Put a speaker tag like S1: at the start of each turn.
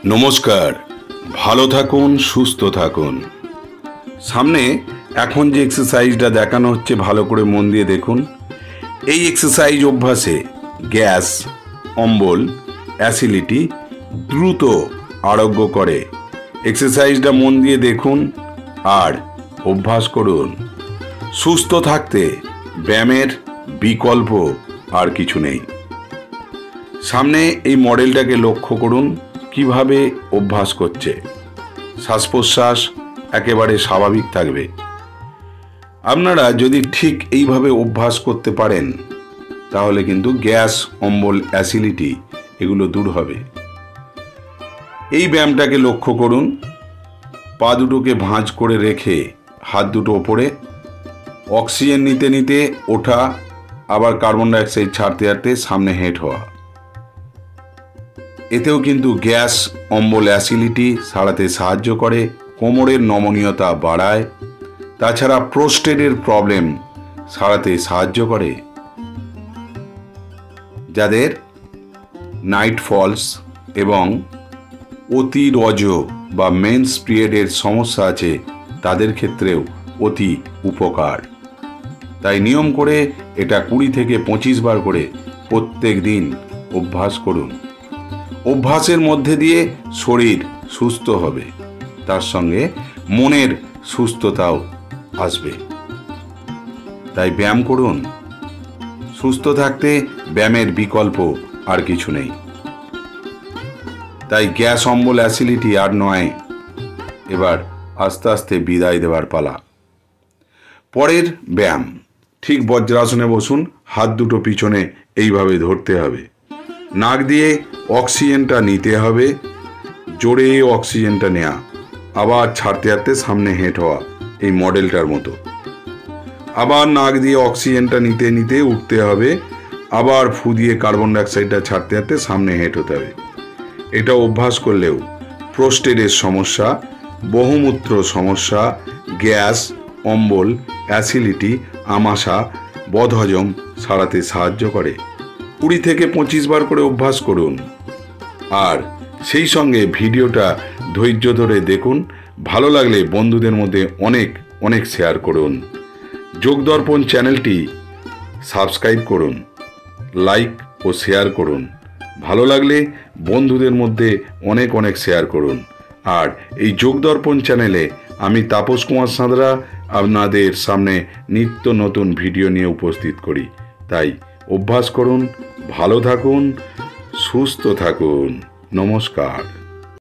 S1: নমস্কার, ভালো থাকুন, সুস্থ থাকুন। সামনে এখন যে এক্সারসাইজটা দেখানো হচ্ছে ভালো করে মন দিয়ে দেখুন। এই এক্সারসাইজ অভ্যাসে গ্যাস, অম্বল, অ্যাসিডিটি দ্রুত আরোগ্য করে। এক্সারসাইজটা মন দিয়ে দেখুন আর অভ্যাস করুন। সুস্থ থাকতে ব্যায়ামের বিকল্প আর কিছু নেই। সামনে এই মডেলটাকে লক্ষ্য করুন কিভাবে অভ্যাস করছে। শ্বাস প্রশ্বাস একেবারে স্বাভাবিক থাকবে। আপনারা যদি ঠিক এইভাবে অভ্যাস করতে পারেন তাহলে কিন্তু গ্যাস, অম্বল, অ্যাসিডিটি এগুলো দূর হবে। এই ব্যায়ামটাকে লক্ষ্য করুন। পা দুটোকে ভাঁজ করে রেখে হাত দুটো ওপরে, অক্সিজেন নিতে নিতে ওঠা, আবার কার্বন ডাইঅক্সাইড ছাড়তে ছাড়তে সামনে হেঁট হওয়া। এতেও কিন্তু গ্যাস, অম্বল, অ্যাসিডিটি সারাতে সাহায্য করে, কোমরের নমনীয়তা বাড়ায়। তাছাড়া প্রোস্টেটের প্রবলেম সারাতে সাহায্য করে। যাদের নাইট ফলস এবং অতিরজ বা মেন্স পিরিয়ডের সমস্যা আছে তাদের ক্ষেত্রেও অতি উপকার। তাই নিয়ম করে এটা 20 থেকে 25 বার করে প্রত্যেক দিন অভ্যাস করুন। অভ্যাসের মধ্যে দিয়ে শরীর সুস্থ হবে, তার সঙ্গে মনের সুস্থতাও আসবে। তাই ব্যায়াম করুন। সুস্থ থাকতে ব্যায়ামের বিকল্প আর কিছু নেই। তাই গ্যাস, অম্বল, অ্যাসিডিটি আর নয়, এবার আস্তে আস্তে বিদায় দেওয়ার পালা। পরের ব্যায়াম, ঠিক বজ্রাসনে বসুন। হাত দুটো পিছনে এইভাবে ধরতে হবে। নাক দিয়ে অক্সিজেনটা নিতে হবে, জোরে অক্সিজেনটা নেওয়া, আবার ছাড়তে ছাড়তে সামনে হেঁট হওয়া, এই মডেলটার মতো। আবার নাক দিয়ে অক্সিজেনটা নিতে নিতে উঠতে হবে, আবার ফু দিয়ে কার্বন ডাইঅক্সাইডটা ছাড়তে ছাড়তে সামনে হেঁট হতে হবে। এটা অভ্যাস করলেও প্রোস্টেটের সমস্যা, বহুমূত্র সমস্যা, গ্যাস, অম্বল, অ্যাসিডিটি, আমাশা, বদহজম সারাতে সাহায্য করে। 20 থেকে 25 বার করে অভ্যাস করুন। আর সেই সঙ্গে ভিডিওটা ধৈর্য ধরে দেখুন। ভালো লাগলে বন্ধুদের মধ্যে অনেক অনেক শেয়ার করুন। যোগদর্পণ চ্যানেলটি সাবস্ক্রাইব করুন, লাইক ও শেয়ার করুন। ভালো লাগলে বন্ধুদের মধ্যে অনেক অনেক শেয়ার করুন। আর এই যোগদর্পণ চ্যানেলে আমি তাপস কুমার সাঁতরা আপনাদের সামনে নিত্য নতুন ভিডিও নিয়ে উপস্থিত করি। তাই অভ্যাস করুন, ভালো থাকুন, সুস্থ থাকুন। নমস্কার।